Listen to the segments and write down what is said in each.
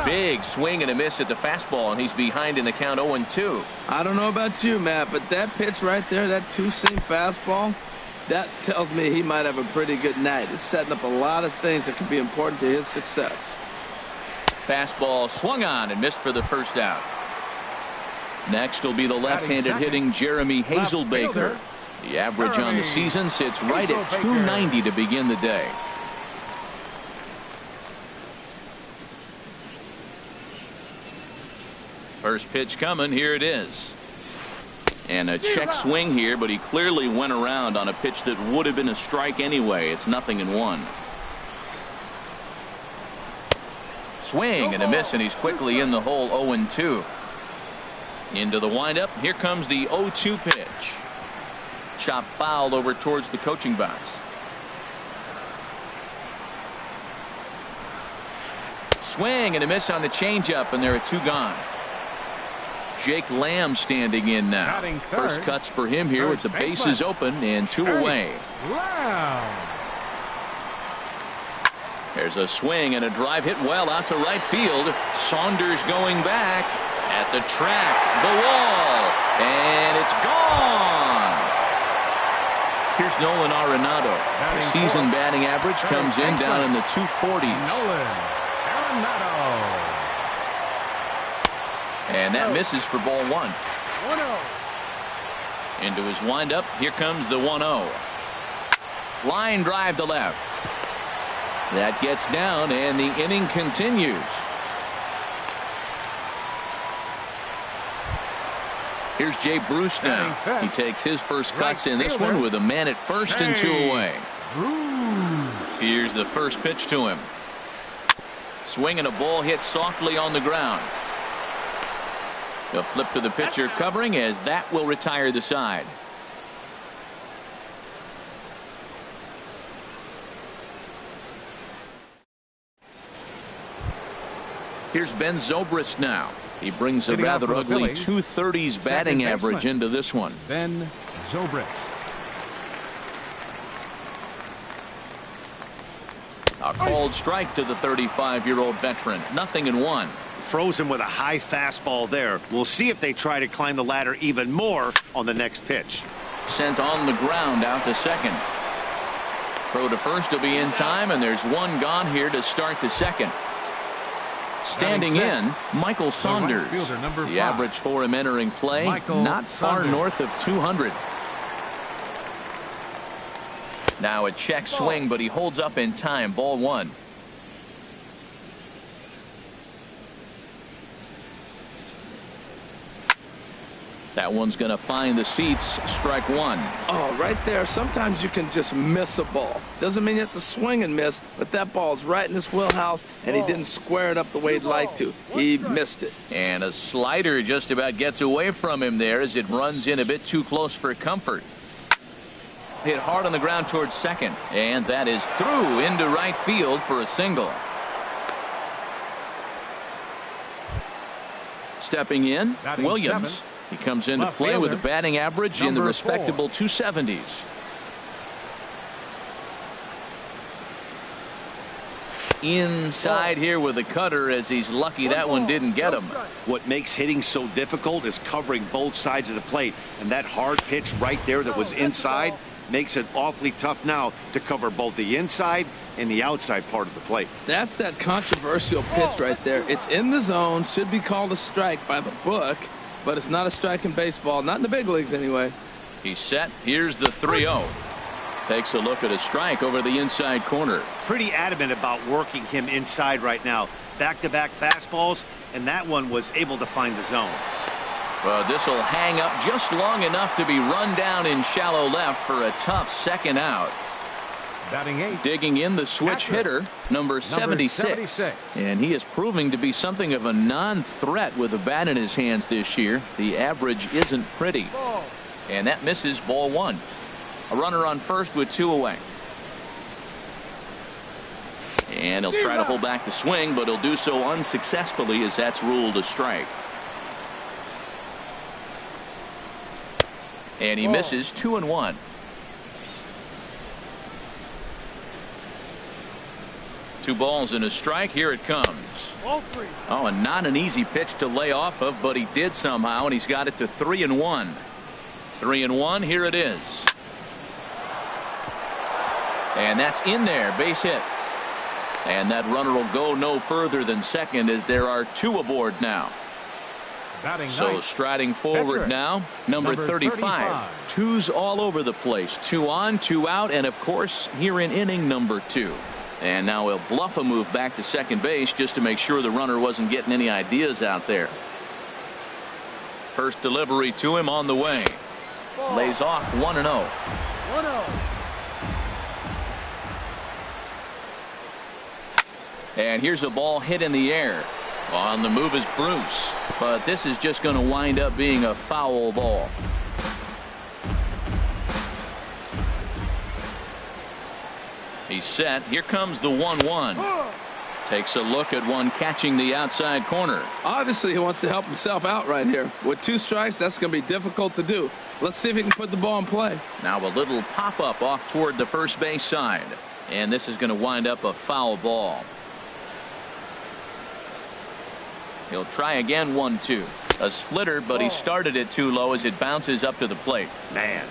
Big swing and a miss at the fastball, and he's behind in the count 0-2. I don't know about you, Matt, but that pitch right there, that two-seam fastball, that tells me he might have a pretty good night. It's setting up a lot of things that can be important to his success. Fastball swung on and missed for the first out. Next will be the left-handed hitting Jeremy Hazelbaker. The average on the season sits right at 290 to begin the day. First pitch coming. Here it is. And a check swing here, but he clearly went around on a pitch that would have been a strike anyway. It's 0-1. Swing and a miss, and he's quickly in the hole. 0-2. Into the windup. Here comes the 0-2 pitch. Chop fouled over towards the coaching box. Swing and a miss on the changeup, and there are 2 gone. Jake Lamb standing in now. First cuts for him here with the bases open and 2 away. There's a swing and a drive hit well out to right field. Saunders going back at the track, the wall, and it's gone. Here's Nolan Arenado. The season batting average comes in down in the 240s. Nolan Arenado. And that misses for ball 1. 1-0. Into his windup. Here comes the 1-0. Line drive to left. That gets down, and the inning continues. Here's Jay Bruce now. He takes his first cuts in this one with a man at first and 2 away. Here's the first pitch to him. Swing and a ball hit softly on the ground. A flip to the pitcher covering, as that will retire the side. Here's Ben Zobrist now. He brings a rather ugly 230s batting average into this one. Ben Zobrist. A called strike to the 35-year-old veteran. 0-1. Froze him with a high fastball there. We'll see if they try to climb the ladder even more on the next pitch. Sent on the ground out to second. Throw to first will be in time, and there's 1 gone here to start the second. Standing in, Michael Saunders. The average for him entering play, not far north of 200. Now a check swing, but he holds up in time. Ball 1. That one's going to find the seats. Strike 1. Oh, right there. Sometimes you can just miss a ball. Doesn't mean you have to swing and miss, but that ball's right in his wheelhouse, and he didn't square it up the way he'd like to. He missed it. And a slider just about gets away from him there as it runs in a bit too close for comfort. Hit hard on the ground towards second, and that is through into right field for a single. Stepping in, Williams. He comes into play with a batting average in the respectable 270s. Inside here with a cutter, as he's lucky that one didn't get him. What makes hitting so difficult is covering both sides of the plate, and that hard pitch right there that was inside makes it awfully tough now to cover both the inside and the outside part of the plate. That's that controversial pitch right there. It's in the zone, should be called a strike by the book, but it's not a strike in baseball, not in the big leagues anyway. He's set. Here's the 3-0. Takes a look at a strike over the inside corner. Pretty adamant about working him inside right now. Back-to-back fastballs, and that one was able to find the zone. Well, this will hang up just long enough to be run down in shallow left for a tough second out. Batting 8. Digging in the switch hitter, number 76. And he is proving to be something of a non-threat with a bat in his hands this year. The average isn't pretty. And that misses. Ball 1. A runner on first with 2 away. And he'll try to hold back the swing, but he'll do so unsuccessfully as that's ruled a strike. And he misses. 2-1. 2 balls and a strike. Here it comes. Oh, and not an easy pitch to lay off of, but he did somehow, and he's got it to 3-1. 3-1. Here it is. And that's in there. Base hit. And that runner will go no further than second as there are 2 aboard now. So striding forward now, number 35. 2's all over the place. 2 on, 2 out, and of course here in inning number 2. And now he'll bluff a move back to second base just to make sure the runner wasn't getting any ideas out there. First delivery to him on the way. Lays off 1-0. 1-0. And here's a ball hit in the air. On the move is Bruce, but this is just going to wind up being a foul ball. He's set. Here comes the 1-1. Takes a look at one catching the outside corner. Obviously, he wants to help himself out right here. With 2 strikes, that's going to be difficult to do. Let's see if he can put the ball in play. Now a little pop-up off toward the first base side. And this is going to wind up a foul ball. He'll try again. 1-2. A splitter, but he started it too low as it bounces up to the plate. Man,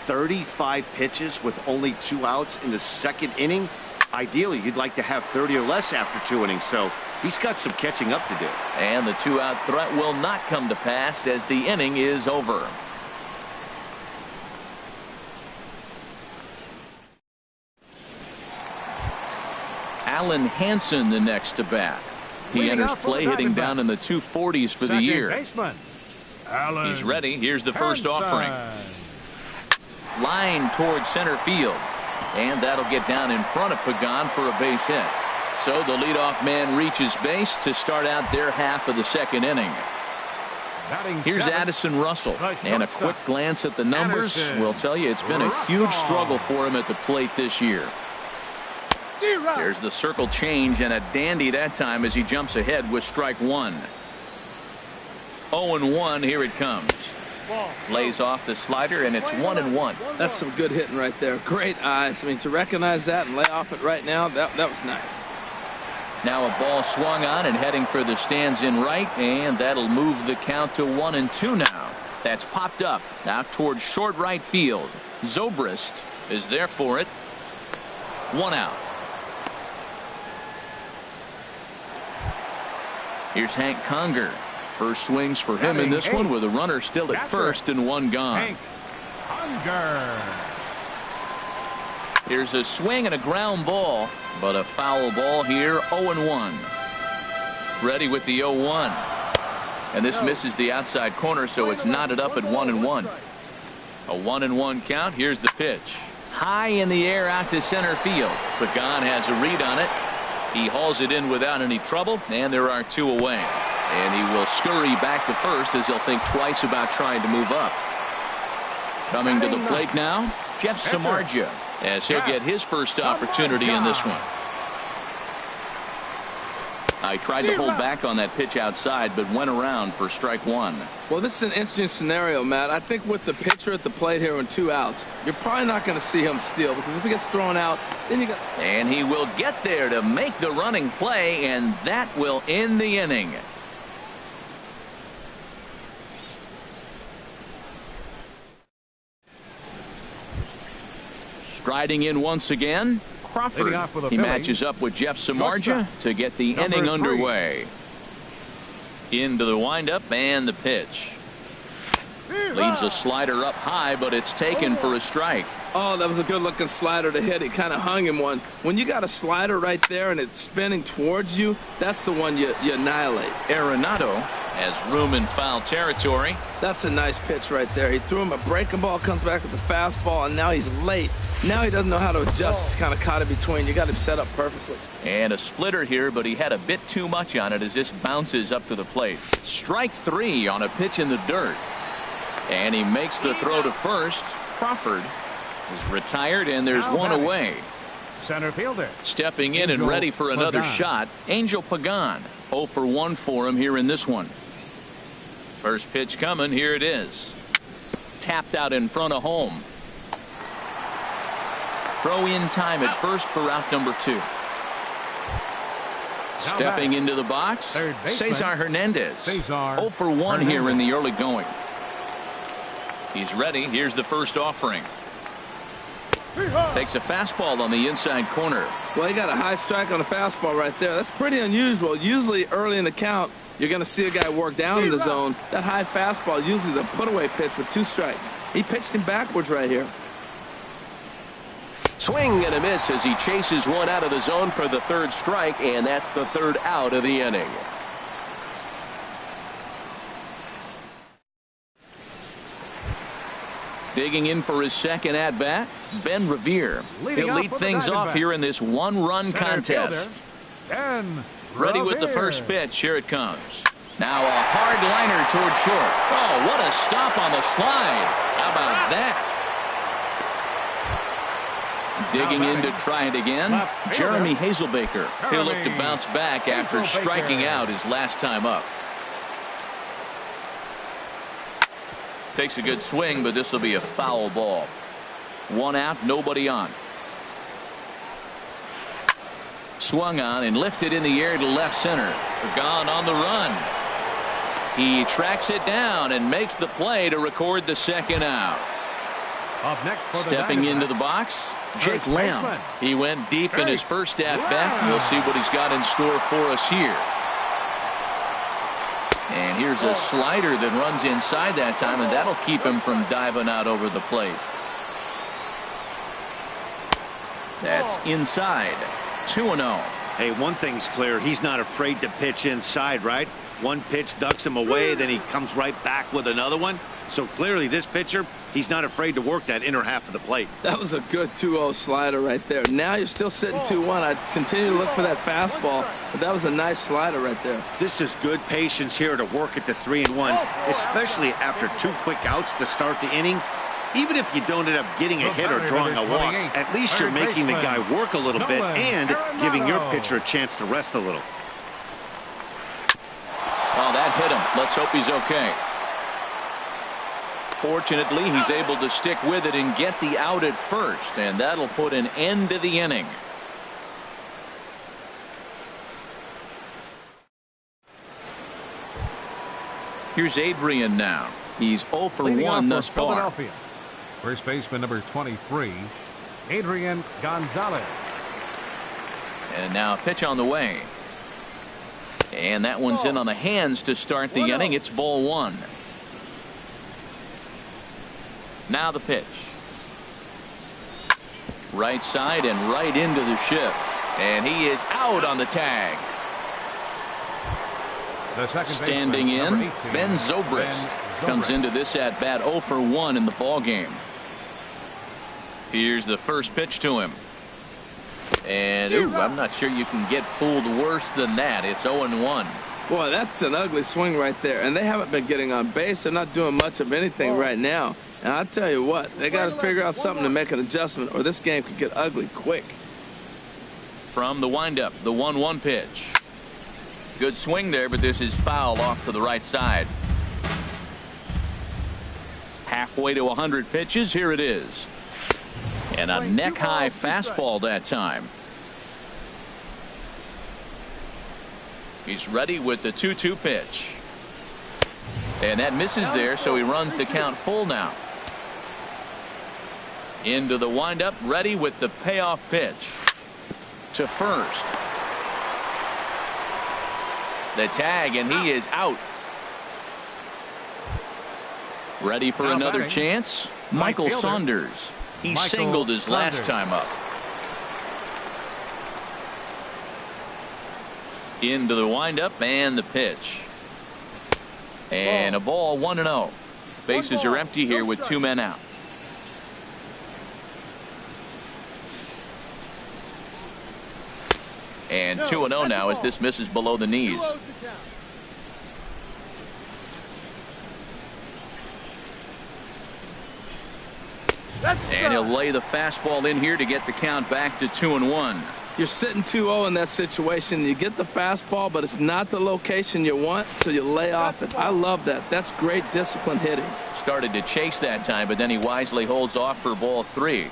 35 pitches with only 2 outs in the second inning. Ideally, you'd like to have 30 or less after 2 innings, so he's got some catching up to do. And the 2-out threat will not come to pass as the inning is over. Alan Hansen the next to bat. He enters play hitting down in the 240s for the year. He's ready. Here's the first offering. Line towards center field. And that'll get down in front of Pagan for a base hit. So the leadoff man reaches base to start out their half of the second inning. Here's Addison Russell. And a quick glance at the numbers will tell you it's been a huge struggle for him at the plate this year. There's the circle change and a dandy that time as he jumps ahead with strike 1. 0-1. Here it comes. Lays off the slider and it's 1-1. That's some good hitting right there. Great eyes. I mean, to recognize that and lay off it right now, that was nice. Now a ball swung on and heading for the stands in right, and that'll move the count to 1-2 now. That's popped up out towards short right field. Zobrist is there for it. 1 out. Here's Hank Conger. First swings for him in this one with a runner still at first and 1 gone. Hank Conger. Here's a swing and a ground ball, but a foul ball here. 0-1. Ready with the 0-1. And this misses the outside corner, so it's knotted up at 1-1. A 1-1 count. Here's the pitch. High in the air out to center field. Pagan has a read on it. He hauls it in without any trouble, and there are 2 away. And he will scurry back to first as he'll think twice about trying to move up. Coming to the plate now, Jeff Samardzija, as he'll get his first opportunity in this one. I tried to hold back on that pitch outside, but went around for strike 1. Well, this is an interesting scenario, Matt. I think with the pitcher at the plate here and 2 outs, you're probably not going to see him steal, because if he gets thrown out, then you got. And he will get there to make the running play, and that will end the inning. Striding in once again, Crawford. He matches up with Jeff Samardzija to get the inning underway. Into the windup and the pitch. Leaves a slider up high, but it's taken for a strike. Oh, that was a good-looking slider to hit. He kind of hung him one. When you got a slider right there and it's spinning towards you, that's the one you annihilate. Arenado has room in foul territory. That's a nice pitch right there. He threw him a breaking ball, comes back with the fastball, and now he's late. Now he doesn't know how to adjust. He's kind of caught in between. You got him set up perfectly. And a splitter here, but he had a bit too much on it as this bounces up to the plate. Strike 3 on a pitch in the dirt. And he makes the throw to first. Crawford is retired, and there's 1 away. Center fielder. Stepping in and ready for another shot, Angel Pagan. 0 for 1 for him here in this one. First pitch coming. Here it is. Tapped out in front of home. Throw in time at first for out number 2. Stepping into the box, Cesar Hernandez. 0 for 1 here in the early going. He's ready. Here's the first offering. Takes a fastball on the inside corner. Well, he got a high strike on a fastball right there. That's pretty unusual. Usually early in the count, you're going to see a guy work down in the zone. That high fastball, usually the put-away pitch with 2 strikes. He pitched him backwards right here. Swing and a miss as he chases one out of the zone for the 3rd strike, and that's the 3rd out of the inning. Digging in for his second at-bat, Ben Revere. He'll lead things off here in this one-run contest. Ready with the first pitch. Here it comes. Now a hard liner toward short. Oh, what a stop on the slide. How about that? Digging in to try it again, Jeremy Hazelbaker. He'll look to bounce back after striking out his last time up. Takes a good swing, but this will be a foul ball. 1 out, nobody on. Swung on and lifted in the air to left center. Gone on the run. He tracks it down and makes the play to record the 2nd out. Stepping into the box, Jake Lamb. He went deep in his first at-bat. We'll see what he's got in store for us here. And here's a slider that runs inside that time, and that'll keep him from diving out over the plate. That's inside. 2-0. Hey, one thing's clear. He's not afraid to pitch inside, right? One pitch ducks him away, then he comes right back with another one. So clearly this pitcher, he's not afraid to work that inner half of the plate. That was a good 2-0 slider right there. Now you're still sitting 2-1. I continue to look for that fastball, but that was a nice slider right there. This is good patience here to work at the 3-1, especially after 2 quick outs to start the inning. Even if you don't end up getting a hit or drawing a walk, at least you're making the guy work a little bit and giving your pitcher a chance to rest a little. Oh, that hit him. Let's hope he's okay. Fortunately, he's able to stick with it and get the out at first, and that'll put an end to the inning. Here's Adrian now. He's 0 for 1 thus far. First baseman number 23, Adrian Gonzalez. And now a pitch on the way. And that one's in on the hands to start the inning. It's ball 1. Now the pitch. Right side and right into the shift. And he is out on the tag. Standing in, Ben Zobrist comes into this at bat 0 for 1 in the ball game. Here's the first pitch to him. And I'm not sure you can get fooled worse than that. It's 0-1. Boy, that's an ugly swing right there. And they haven't been getting on base. They're not doing much of anything right now. And I'll tell you what, they got to figure out something to make an adjustment, or this game could get ugly quick. From the windup, the 1-1 pitch. Good swing there, but this is foul off to the right side. Halfway to 100 pitches. Here it is. And a neck-high fastball that time. He's ready with the 2-2 pitch. And that misses there, so he runs the count full now. Into the windup, ready with the payoff pitch. To first. The tag, and he is out. Ready for another chance? Michael Saunders. He singled his last time up. Into the windup and the pitch. And a ball, 1-0. Bases are empty here with 2 men out. And 2-0 now as this misses below the knees. And he'll lay the fastball in here to get the count back to 2-1. You're sitting 2-0 in that situation. You get the fastball, but it's not the location you want, so you lay off it. I love that. That's great discipline hitting. Started to chase that time, but then he wisely holds off for ball 3.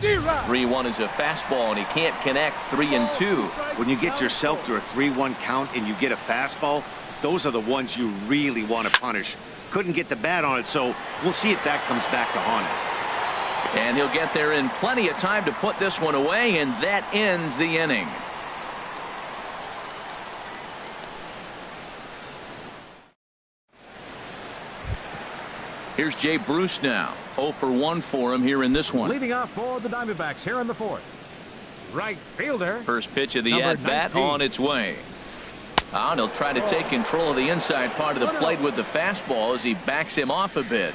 3-1 is a fastball, and he can't connect. 3-2. When you get yourself to a 3-1 count and you get a fastball, those are the ones you really want to punish. Couldn't get the bat on it, so we'll see if that comes back to haunt him. And he'll get there in plenty of time to put this one away, and that ends the inning. Here's Jay Bruce now. 0 for 1 for him here in this one. Leading off for the Diamondbacks here in the fourth. Right fielder. First pitch of the at-bat on its way. And he'll try to take control of the inside part of the plate with the fastball as he backs him off a bit.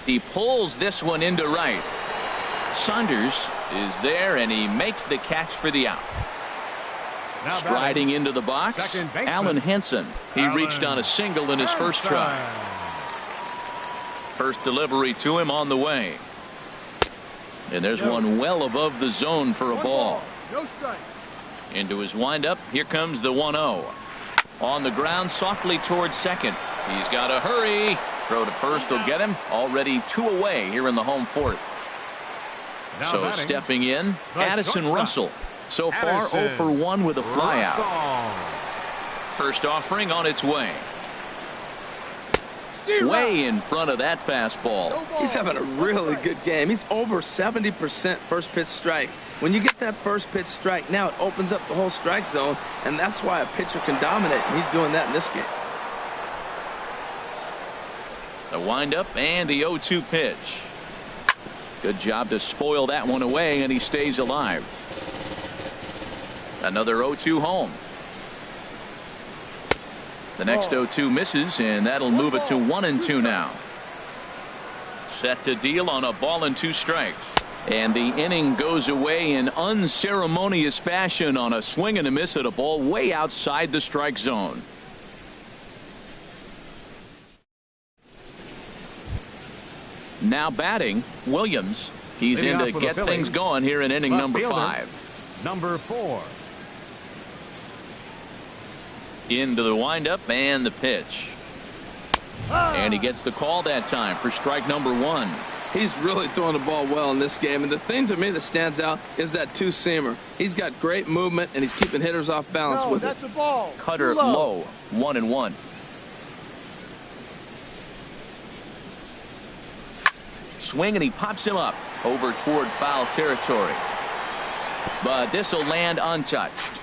He pulls this one into right. Saunders is there, and he makes the catch for the out. Now striding into the box, Alan Henson. He reached on a single in his first try. First delivery to him on the way. And there's one well above the zone for a ball. No strike. Into his windup. Here comes the 1-0. On the ground softly towards second. He's got to hurry. Throw to first will get him. Already 2 away here in the home fourth. So stepping in, Addison Russell. So far 0 for 1 with a flyout. First offering on its way. Way in front of that fastball. He's having a really good game. He's over 70% first pitch strike. When you get that first pitch strike, now it opens up the whole strike zone, and that's why a pitcher can dominate, and he's doing that in this game. The windup and the 0-2 pitch. Good job to spoil that one away, and he stays alive. Another 0-2 home. The next 0-2 misses, and that'll move it to 1-2 now. Set to deal on a ball and 2 strikes. And the inning goes away in unceremonious fashion on a swing and a miss at a ball way outside the strike zone. Now batting, Williams. He's in to get things going here in inning number 5. Number 4. Into the windup and the pitch. And he gets the call that time for strike number 1. He's really throwing the ball well in this game, and the thing to me that stands out is that two-seamer. He's got great movement, and he's keeping hitters off balance with that's it. A ball. Cutter low, 1-1. Swing, and he pops him up over toward foul territory. But this will land untouched.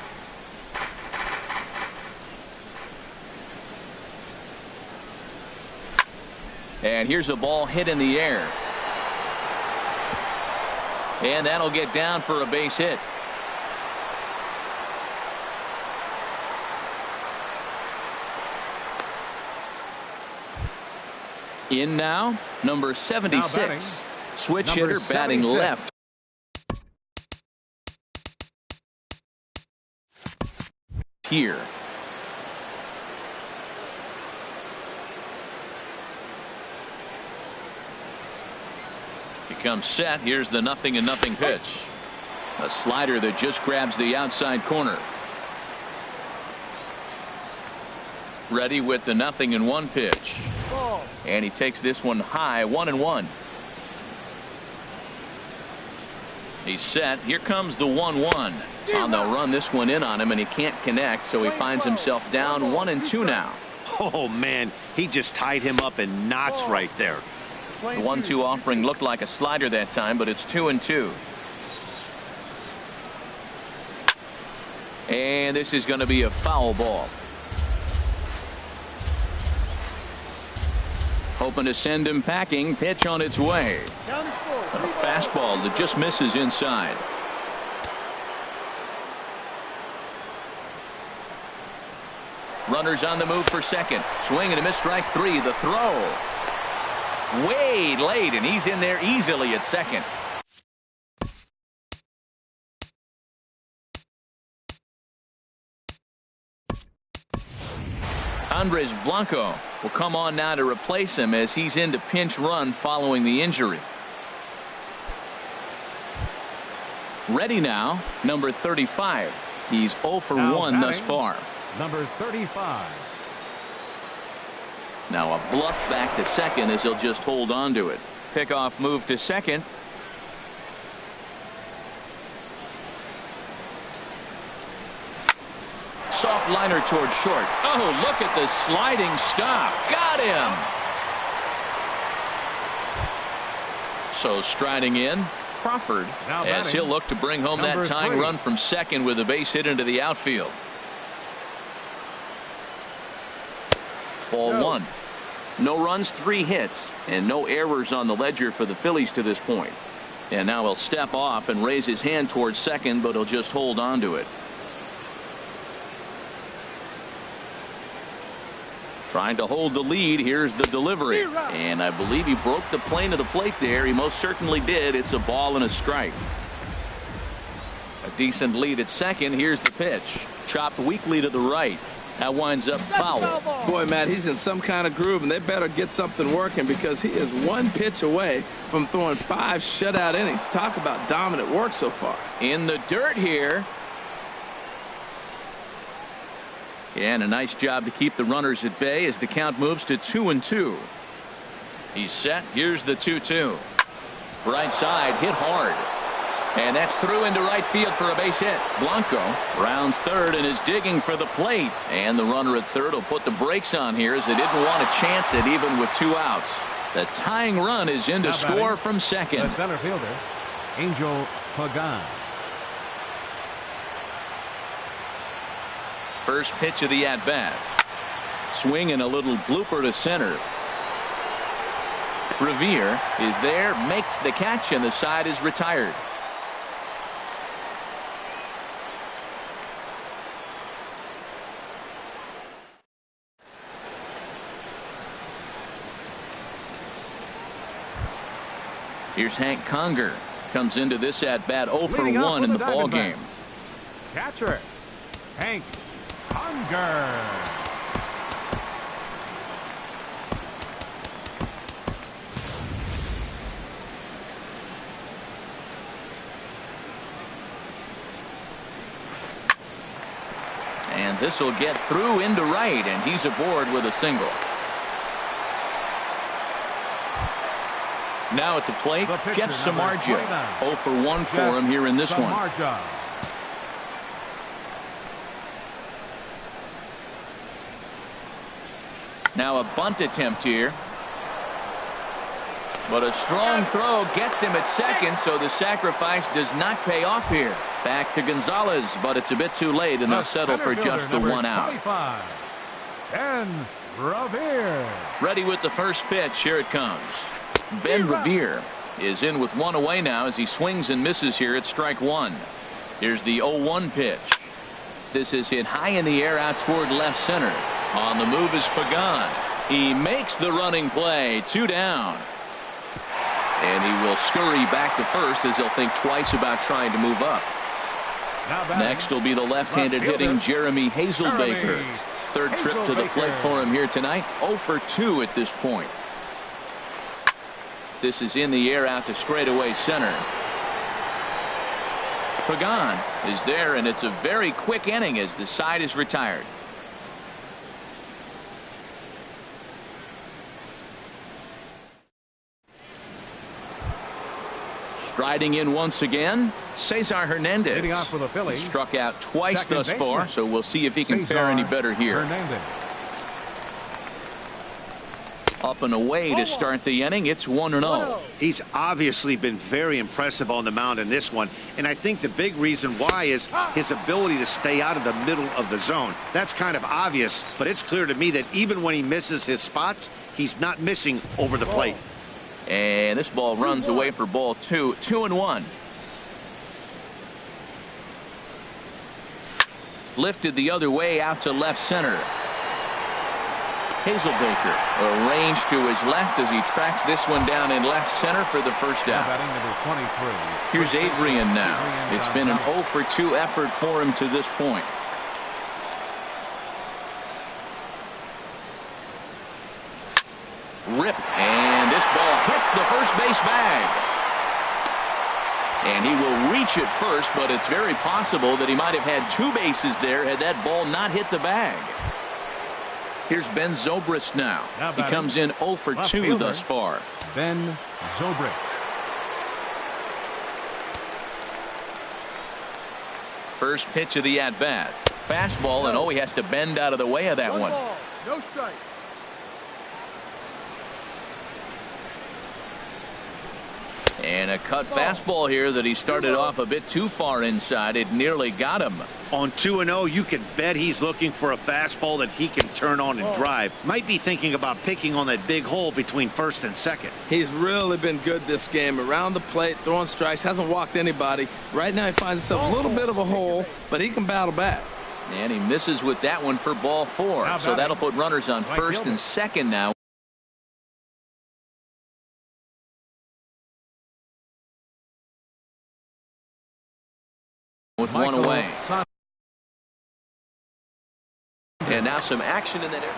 And here's a ball hit in the air. And that'll get down for a base hit. In now, number 76. Now batting, Switch number hitter batting 76. left. Here. Comes set. Here's the 0-0 pitch. A slider that just grabs the outside corner. Ready with the 0-1 pitch. And he takes this one high, 1-1. He's set. Here comes the 1-1. And they'll run this one in on him, and he can't connect, so he finds himself down 1-2 now. Oh, man, he just tied him up in knots right there. The 1-2 offering looked like a slider that time, but it's 2-2. And this is going to be a foul ball. Hoping to send him packing. Pitch on its way. A fastball that just misses inside. Runners on the move for second. Swing and a miss, strike 3. The throw. Way late, and he's in there easily at second. Andres Blanco will come on now to replace him as he's into pinch run following the injury. Ready now, number 35. He's 0 for 1 thus far. Number 35. Now a bluff back to second as he'll just hold on to it. Pickoff move to second. Soft liner toward short. Oh, look at the sliding stop. Got him. So striding in, Crawford, as he'll look to bring home that tying run from second with a base hit into the outfield. Ball one. No runs, 3 hits, and no errors on the ledger for the Phillies to this point. And now he'll step off and raise his hand towards second, but he'll just hold on to it. Trying to hold the lead. Here's the delivery. And I believe he broke the plane of the plate there. He most certainly did. It's a ball and a strike. A decent lead at second. Here's the pitch. Chopped weakly to the right. That winds up foul. Boy, Matt, he's in some kind of groove, and they better get something working because he is 1 pitch away from throwing 5 shutout innings. Talk about dominant work so far. In the dirt here. And a nice job to keep the runners at bay as the count moves to 2-2. He's set. Here's the 2-2. Right side, hit hard. And that's through into right field for a base hit. Blanco rounds third and is digging for the plate. And the runner at third will put the brakes on here as they didn't want to chance it even with 2 outs. The tying run is in to score from second. The center fielder, Angel Pagan. First pitch of the at-bat. Swing and a little blooper to center. Revere is there, makes the catch, and the side is retired. Here's Hank Conger. Comes into this at-bat 0 for 1 in the ball game. Catcher, Hank Conger. And this will get through into right, and he's aboard with a single. Now at the plate, Jeff Samardzija. 0 for 1 for him here in this one. Now a bunt attempt here. But a strong throw gets him at second, so the sacrifice does not pay off here. Back to Gonzalez, but it's a bit too late, and they'll settle for just the 1 out. Ben Revere. Ready with the first pitch. Here it comes. Ben Revere is in with 1 away now as he swings and misses here at strike 1. Here's the 0-1 pitch. This is hit high in the air out toward left center. On the move is Pagan. He makes the running play. 2 down. And he will scurry back to first as he'll think twice about trying to move up. Next will be the left-handed hitting Jeremy Hazelbaker. Third trip to the plate for him here tonight. 0 for 2 at this point. This is in the air out to straightaway center. Pagan is there, and it's a very quick inning as the side is retired. Striding in once again, Cesar Hernandez. Hitting off for the Phillies. Struck out twice Second thus far, baseman. so we'll see if he can fare any better here. Hernandez. Up and away to start the inning. It's 1-0. He's obviously been very impressive on the mound in this one, and I think the big reason why is his ability to stay out of the middle of the zone. That's kind of obvious, but it's clear to me that even when he misses his spots, he's not missing over the plate. And this ball runs away for ball 2. 2-1. Lifted the other way out to left center. Hazelbaker arranged to his left as he tracks this one down in left center for the first out. Here's Adrian now. It's been an 0 for 2 effort for him to this point. Rip, and this ball hits the first base bag. And he will reach it first, but it's very possible that he might have had 2 bases there had that ball not hit the bag. Here's Ben Zobrist now. He comes in 0 for 2 thus far. Ben Zobrist. First pitch of the at-bat. Fastball, and oh, he has to bend out of the way of that one. No strike. And a cut fastball here that he started off a bit too far inside. It nearly got him. On 2-0, you can bet he's looking for a fastball that he can turn on and drive. Might be thinking about picking on that big hole between first and second. He's really been good this game. Around the plate, throwing strikes, hasn't walked anybody. Right now he finds himself a little bit of a hole, but he can battle back. And he misses with that one for ball 4. So that'll put runners on first and second now. With one away. And now some action in that area.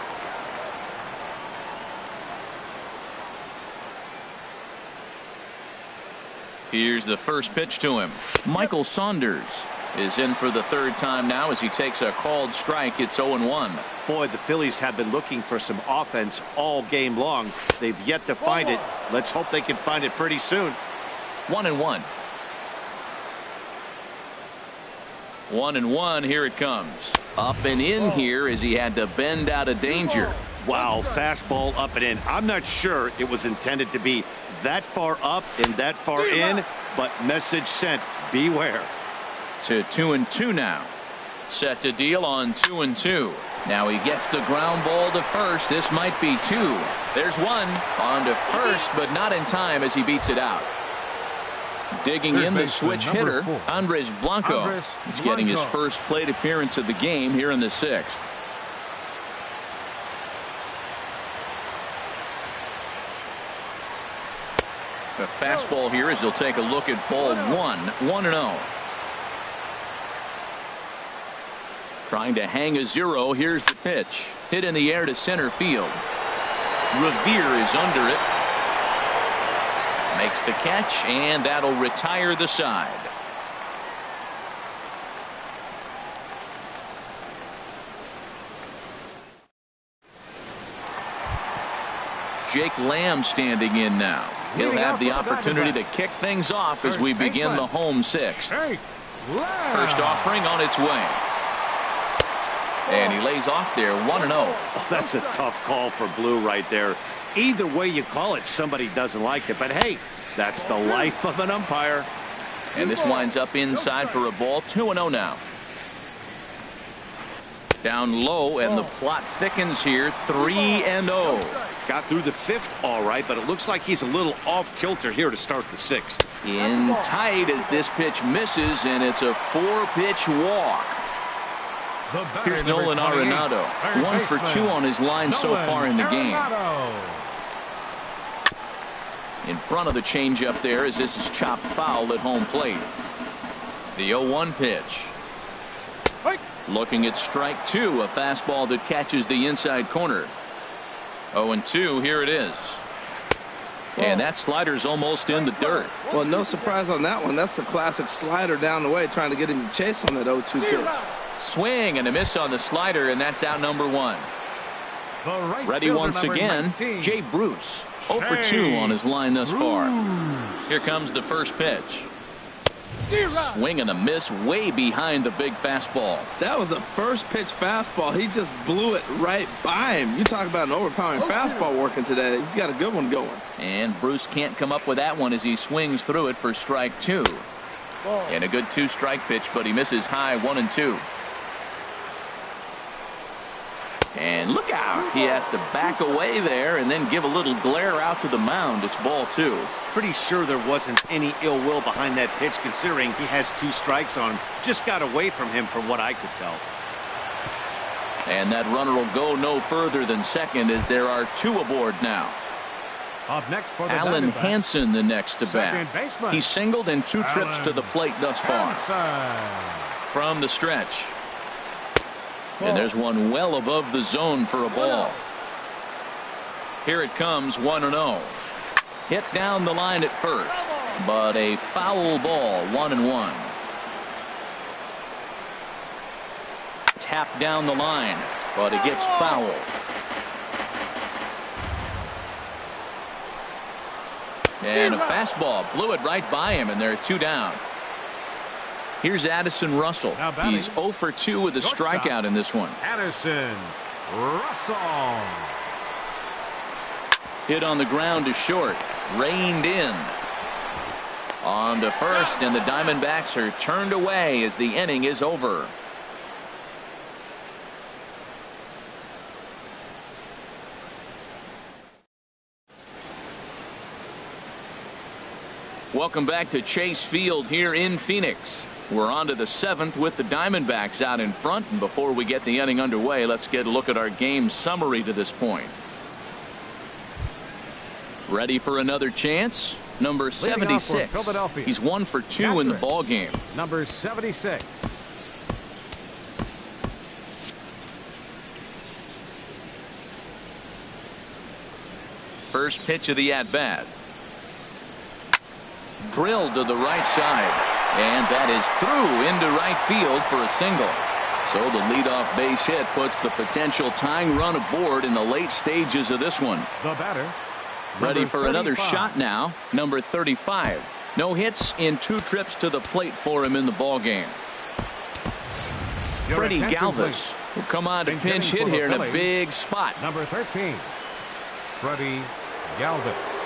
Here's the first pitch to him. Michael Saunders is in for the third time now as he takes a called strike. It's 0-1. Boy, the Phillies have been looking for some offense all game long. They've yet to find it. Let's hope they can find it pretty soon. 1-1. 1-1. Here it comes. Up and in here as he had to bend out of danger. Wow, fastball up and in. I'm not sure it was intended to be that far up and that far in, but message sent. Beware. To 2-2 now. Set to deal on 2-2. Now he gets the ground ball to first. This might be 2. There's 1 on to first, but not in time as he beats it out. Digging in the switch hitter, Andres Blanco. He's getting his first plate appearance of the game here in the 6th. The fastball here as he'll take a look at ball 1. 1-0. Trying to hang a 0. Here's the pitch. Hit in the air to center field. Revere is under it. Makes the catch, and that'll retire the side. Jake Lamb standing in now. He'll have the opportunity to kick things off as we begin the home 6th. First offering on its way. And he lays off there 1-0. Oh, that's a tough call for Blue right there. Either way you call it, somebody doesn't like it. But hey, that's the life of an umpire. And this winds up inside for a ball. 2-0 now. Down low, and the plot thickens here. 3-0. Got through the 5th all right, but it looks like he's a little off kilter here to start the 6th. In tight as this pitch misses, and it's a 4-pitch walk. Here's Nolan Arenado. 1 for 2 on his line so far in the game. In front of the changeup there as this is chopped foul at home plate. The 0-1 pitch. Looking at strike 2, a fastball that catches the inside corner. 0-2, here it is. And that slider's almost in the dirt. Well, no surprise on that one. That's the classic slider down the way, trying to get him to chase on that 0-2 pitch. Swing and a miss on the slider, and that's out number 1. Ready once again, Jay Bruce. 0 for 2 on his line thus far. Here comes the first pitch. Swing and a miss way behind the big fastball. That was a first pitch fastball. He just blew it right by him. You talk about an overpowering fastball working today. He's got a good one going. And Bruce can't come up with that one as he swings through it for strike 2. And a good 2-strike pitch, but he misses high 1-2. And look out. He has to back away there and then give a little glare out to the mound. It's ball 2. Pretty sure there wasn't any ill will behind that pitch considering he has 2 strikes on him. Just got away from him from what I could tell. And that runner will go no further than second as there are 2 aboard now. Up next for the Alan Diamondbacks, Hansen the next to bat. He's singled in 2 trips to the plate thus far. From the stretch. And there's one well above the zone for a ball. Here it comes, 1-0. Hit down the line at first, but a foul ball, 1-1. Tap down the line, but it gets foul. And a fastball blew it right by him, and they're 2 down. Here's Addison Russell. He's 0 for 2 with a strikeout in this one. Addison Russell. Hit on the ground to short. Reined in. On to first, and the Diamondbacks are turned away as the inning is over. Welcome back to Chase Field here in Phoenix. We're on to the 7th with the Diamondbacks out in front. And before we get the inning underway, let's get a look at our game summary to this point. Ready for another chance? Number 76. He's 1 for 2 in the ball game. Number 76. First pitch of the at-bat. Drilled to the right side, and that is through into right field for a single. So the leadoff base hit puts the potential tying run aboard in the late stages of this one. The batter. Ready for another shot now. Number 35. No hits in 2 trips to the plate for him in the ball game. Freddie Galvis will come on to pinch hit here in a big spot. Number 13. Freddie Galvis.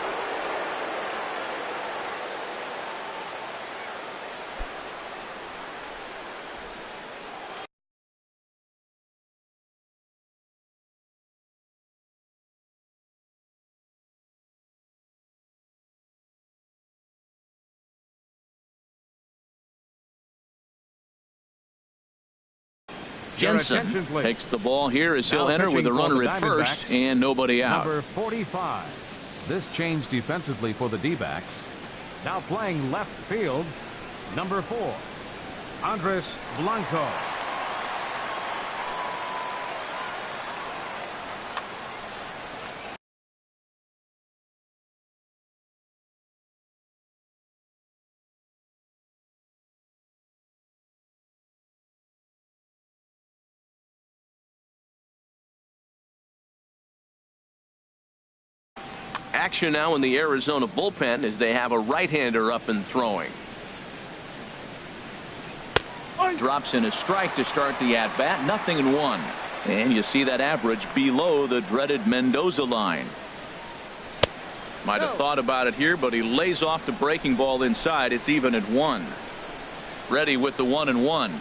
Jensen takes the ball here as he'll enter with a runner at first and nobody out. Number 45. This change defensively for the D-backs. Now playing left field. Number 4. Andres Blanco. Action now in the Arizona bullpen as they have a right-hander up and throwing. Drops in a strike to start the at-bat. 0-1. And you see that average below the dreaded Mendoza line. Might have thought about it here, but he lays off the breaking ball inside. It's even at 1. Ready with the 1-1.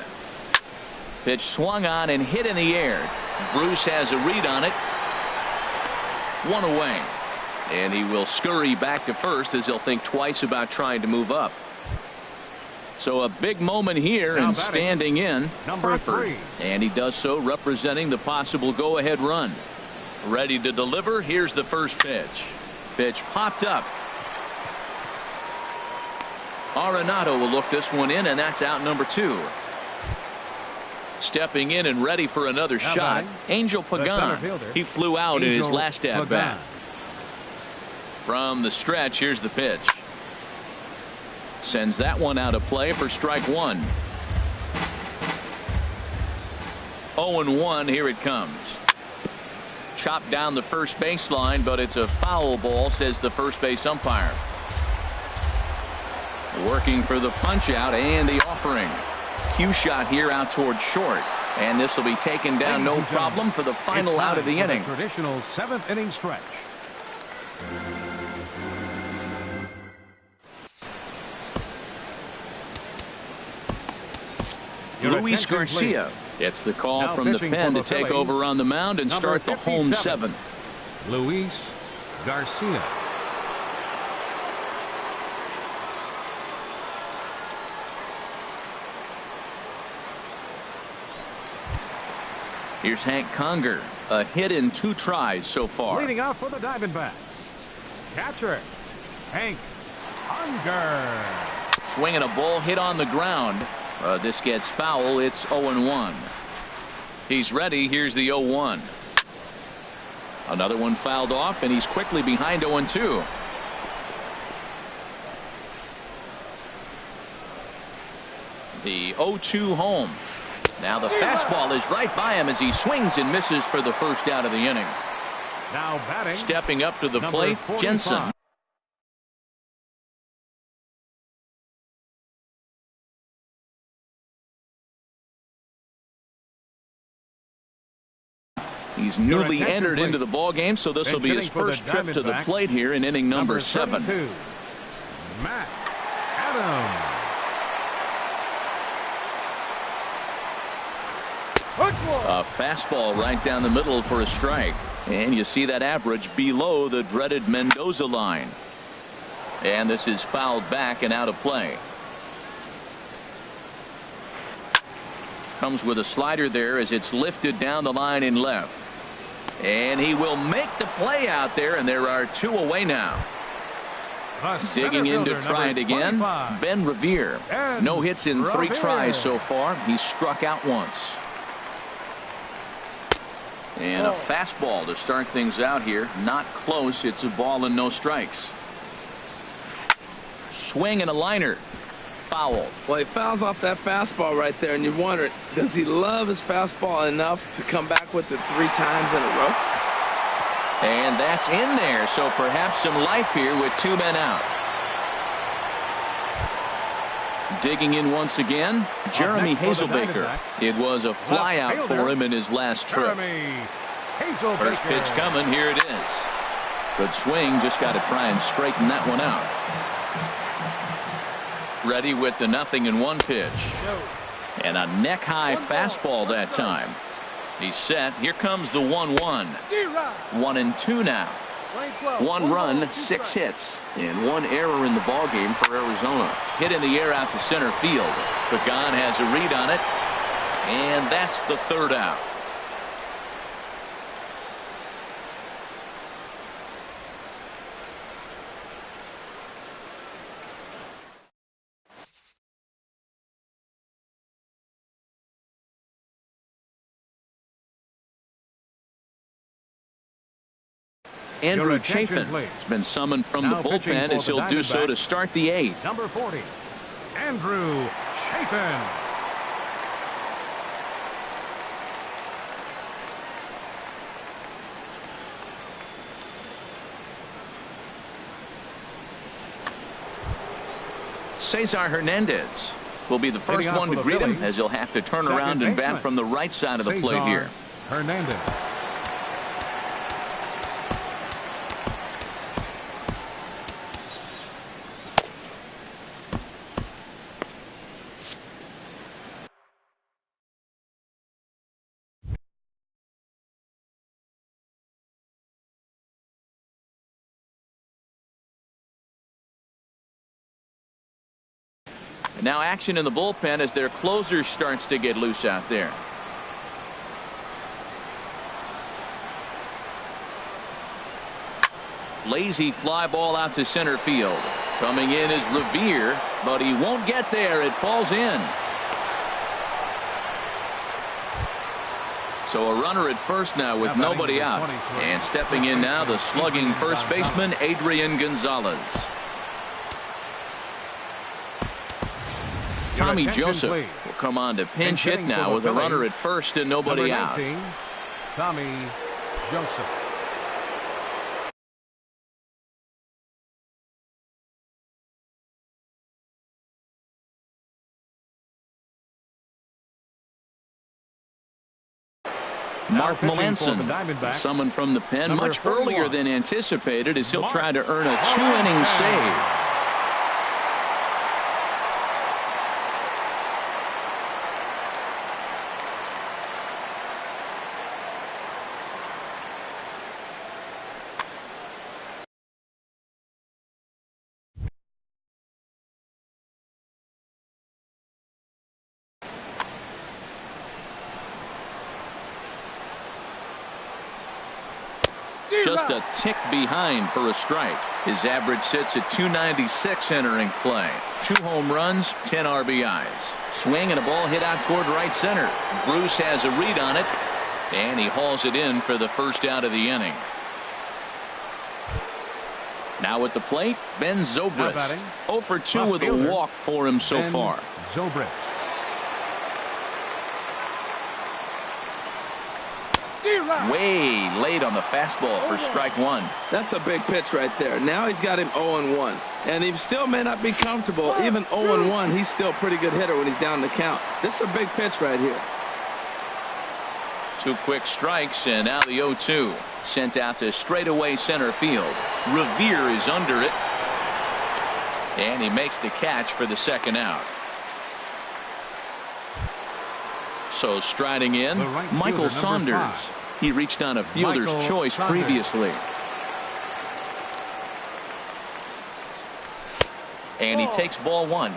Pitch swung on and hit in the air. Bruce has a read on it. 1 away. And he will scurry back to first as he'll think twice about trying to move up. So a big moment here and standing in Burford. And he does so representing the possible go-ahead run. Ready to deliver. Here's the first pitch. Pitch popped up. Arenado will look this one in, and that's out number 2. Stepping in and ready for another shot. Angel Pagan. He flew out in his last at-bat. From the stretch, here's the pitch. Sends that one out of play for strike 1. 0-1. Here it comes. Chopped down the first baseline, but it's a foul ball, says the first base umpire. Working for the punch out and the offering. Cue shot here out toward short. And this will be taken down no problem for the final out of the inning. Traditional 7th inning stretch. Luis Garcia gets the call from the pen to take over on the mound and start the home 7th. Luis Garcia. Here's Hank Conger. A hit in 2 tries so far. Leading off for the Diamondbacks. Catcher Hank Conger. Swinging a ball hit on the ground. This gets foul. It's 0-1. He's ready. Here's the 0-1. Another one fouled off, and he's quickly behind 0-2. The 0-2 home. Now the fastball is right by him as he swings and misses for the first out of the inning. Now batting. Stepping up to the plate, 45. Jensen. He's newly entered into the ball game, so this will be his first trip to the plate here in inning number 7. Matt Adams. A fastball right down the middle for a strike. And you see that average below the dreaded Mendoza line. And this is fouled back and out of play. Comes with a slider there as it's lifted down the line in left. And he will make the play out there, and there are 2 away now. Digging in to try it again, Ben Revere. No hits in 3 tries so far. He's struck out once. And a fastball to start things out here. Not close. It's a ball and no strikes. Swing and a liner. Foul. Well, he fouls off that fastball right there, and you wonder, does he love his fastball enough to come back with it 3 times in a row? And that's in there, so perhaps some life here with 2 men out. Digging in once again, Jeremy Hazelbaker. It was a fly out for him in his last trip. First pitch coming, here it is. Good swing, just got to try and straighten that one out. Ready with the 0-1 pitch. And a neck-high fastball that time. He's set. Here comes the 1-1. 1-2 now. 1 run, 6 hits, and 1 error in the ball game for Arizona. Hit in the air out to center field. Pagan has a read on it, and that's the 3rd out. Andrew Chafin has been summoned from the bullpen as he'll do so to start the 8th. Number 40, Andrew Chafin. Cesar Hernandez will be the first one to greet him as he'll have to turn around and bat from the right side of the plate here. Hernandez. Now action in the bullpen as their closer starts to get loose out there. Lazy fly ball out to center field. Coming in is Revere, but he won't get there. It falls in. So a runner at first now with nobody out. And stepping in now, the slugging first baseman, Adrian Gonzalez. Tommy Joseph will come on to pinch hit now with a runner at first and nobody out. Tommy Joseph. Mark Melanson, summoned from the pen much earlier than anticipated as he'll try to earn a 2-inning save. Just a tick behind for a strike. His average sits at 296 entering play. 2 home runs, 10 RBIs. Swing and a ball hit out toward right center. Bruce has a read on it, and he hauls it in for the first out of the inning. Now at the plate, Ben Zobrist. 0 for 2 with a walk for him so far. Zobrist. Way late on the fastball for strike 1. That's a big pitch right there. Now he's got him 0-1. And he still may not be comfortable. Even 0-1, he's still a pretty good hitter when he's down the count. This is a big pitch right here. 2 quick strikes, and now the 0-2. Sent out to straightaway center field. Revere is under it. And he makes the catch for the 2nd out. So striding in, right Michael fielder, Saunders. 5. He reached on a fielder's Michael choice Saunders. previously. And he takes ball 1.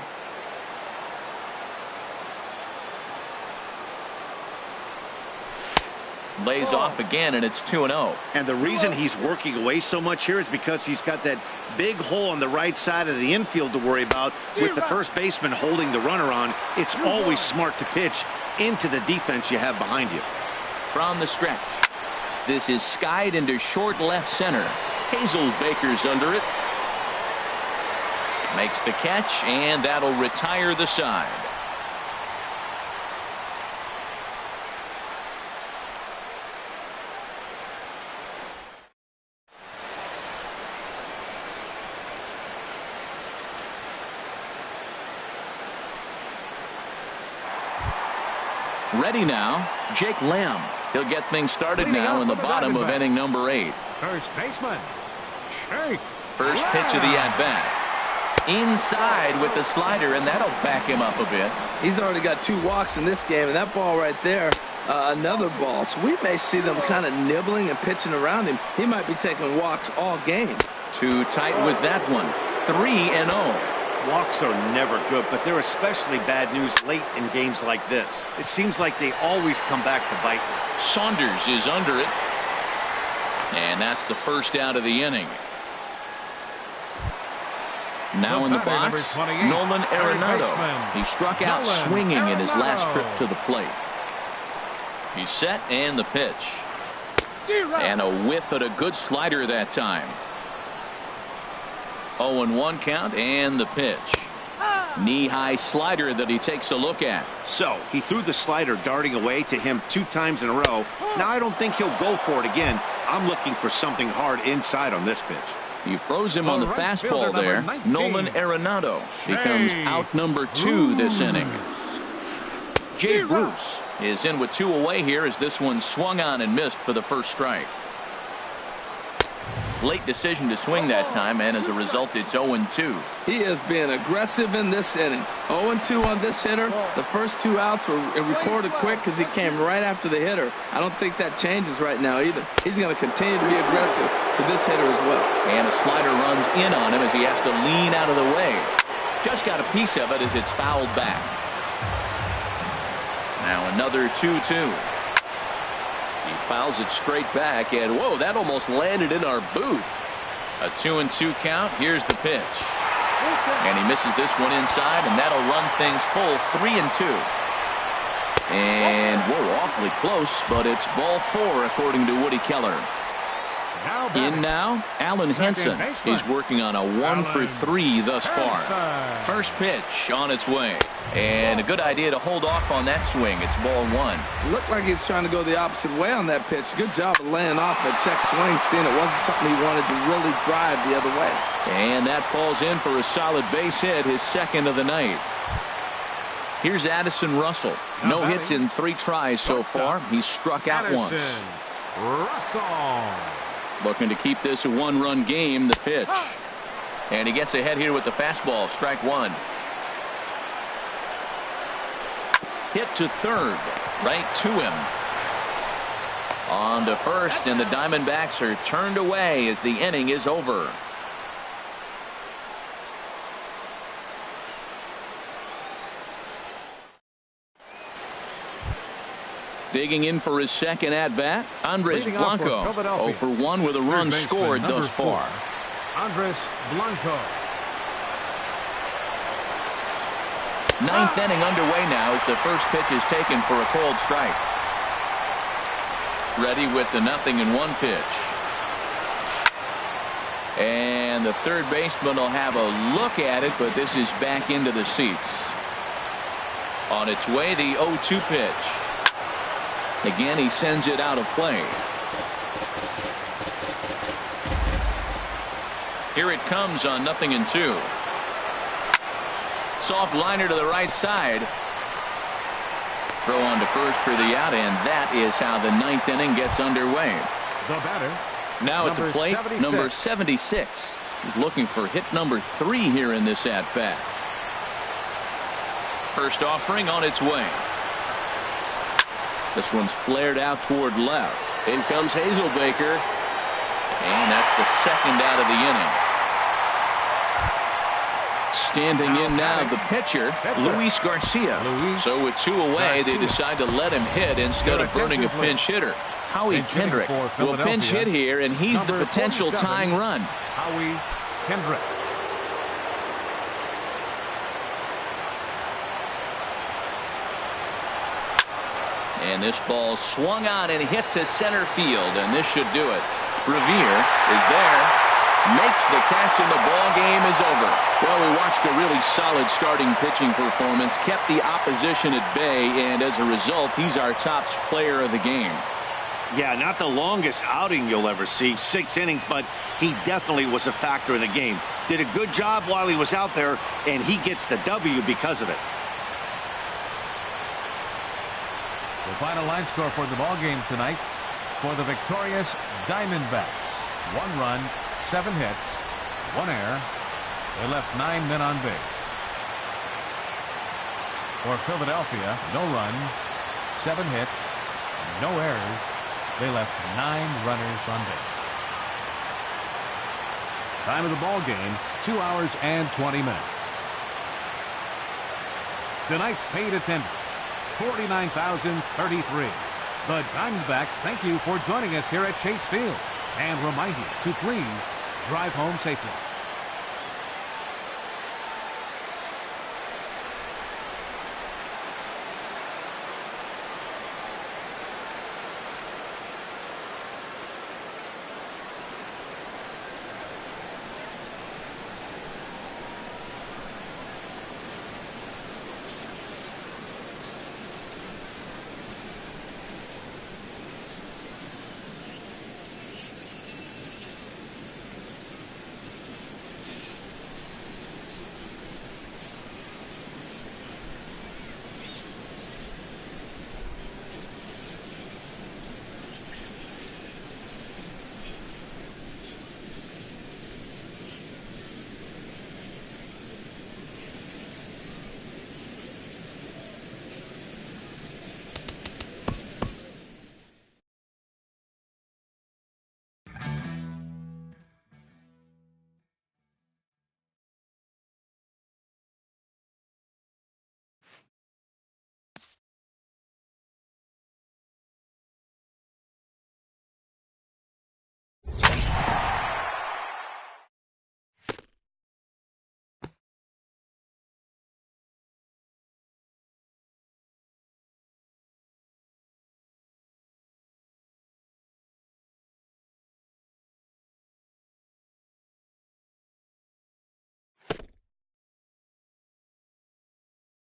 Lays off again, and it's 2-0. And the reason he's working away so much here is because he's got that big hole on the right side of the infield to worry about with the first baseman holding the runner on. It's always smart to pitch into the defense you have behind you. From the stretch, this is skied into short left center. Hazelbaker's under it. Makes the catch, and that'll retire the side. Ready now, Jake Lamb. He'll get things started now in the bottom of inning number 8. First baseman, Jake First pitch of the at-bat. Inside with the slider, and that'll back him up a bit. He's already got 2 walks in this game, and that ball right there, another ball. So we may see them kind of nibbling and pitching around him. He might be taking walks all game. Too tight with that one. 3-0. Walks are never good, but they're especially bad news late in games like this. It seems like they always come back to bite you. Saunders is under it. And that's the first out of the inning. Now in the box, Nolan Arenado. He struck out swinging in his last trip to the plate. He's set, and the pitch. And a whiff at a good slider that time. 0-1 count, and the pitch. Knee-high slider that he takes a look at. So he threw the slider darting away to him 2 times in a row. Now I don't think he'll go for it again. I'm looking for something hard inside on this pitch. He throws him on the fastball there. Nolan Arenado becomes out number 2 this inning. Jay Bruce is in with 2 away here as this one swung on and missed for the first strike. Late decision to swing that time, and as a result, it's 0-2. He is being aggressive in this inning. 0-2 on this hitter. The first 2 outs were recorded quick because he came right after the hitter. I don't think that changes right now either. He's going to continue to be aggressive to this hitter as well. And a slider runs in on him as he has to lean out of the way. Just got a piece of it as it's fouled back. Now another 2-2. He fouls it straight back, and whoa, that almost landed in our booth. A 2-2 count. Here's the pitch. And he misses this one inside, and that'll run things full 3-2. And whoa, awfully close, but it's ball 4 according to Woody Keller. In now, Alan Henson is working on a 1-for-3 thus far. First pitch on its way. And a good idea to hold off on that swing. It's ball 1. Looked like he was trying to go the opposite way on that pitch. Good job of laying off that check swing, seeing it wasn't something he wanted to really drive the other way. And that falls in for a solid base hit, his 2nd of the night. Here's Addison Russell. No hits in 3 tries so far. He's struck out once. Russell. Looking to keep this a 1-run game. The pitch. And he gets ahead here with the fastball. Strike 1. Hit to third. Right to him. On to first, and the Diamondbacks are turned away as the inning is over. Digging in for his 2nd at-bat, Andres Blanco. 0-for-1 with a run scored thus far. Andres Blanco. 9th inning underway now as the first pitch is taken for a called strike. Ready with the 0-1 pitch. And the third baseman will have a look at it, but this is back into the seats. On its way, the 0-2 pitch. Again, he sends it out of play. Here it comes on 0-2. Soft liner to the right side. Throw on to first for the out, and that is how the ninth inning gets underway. The batter, Now at the plate, 76. number 76. He's looking for hit number 3 here in this at-bat. First offering on its way. This one's flared out toward left. In comes Hazelbaker. And that's the second out of the inning. Standing in now, the pitcher, Luis Garcia. So with 2 away, they decide to let him hit instead of burning a pinch hitter. Howie Kendrick will pinch hit here, and he's the potential tying run. Howie Kendrick. And this ball swung on and hit to center field, and this should do it. Revere is there, makes the catch, and the ball game is over. Well, we watched a really solid starting pitching performance, kept the opposition at bay, and as a result, he's our top player of the game. Yeah, not the longest outing you'll ever see, 6 innings, but he definitely was a factor in the game. Did a good job while he was out there, and he gets the W because of it. The final line score for the ball game tonight for the victorious Diamondbacks. 1 run, 7 hits, 1 error. They left 9 men on base. For Philadelphia, no runs, 7 hits, no errors. They left 9 runners on base. Time of the ball game, 2 hours and 20 minutes. Tonight's paid attendance, 49,033. The Diamondbacks thank you for joining us here at Chase Field and remind you to please drive home safely.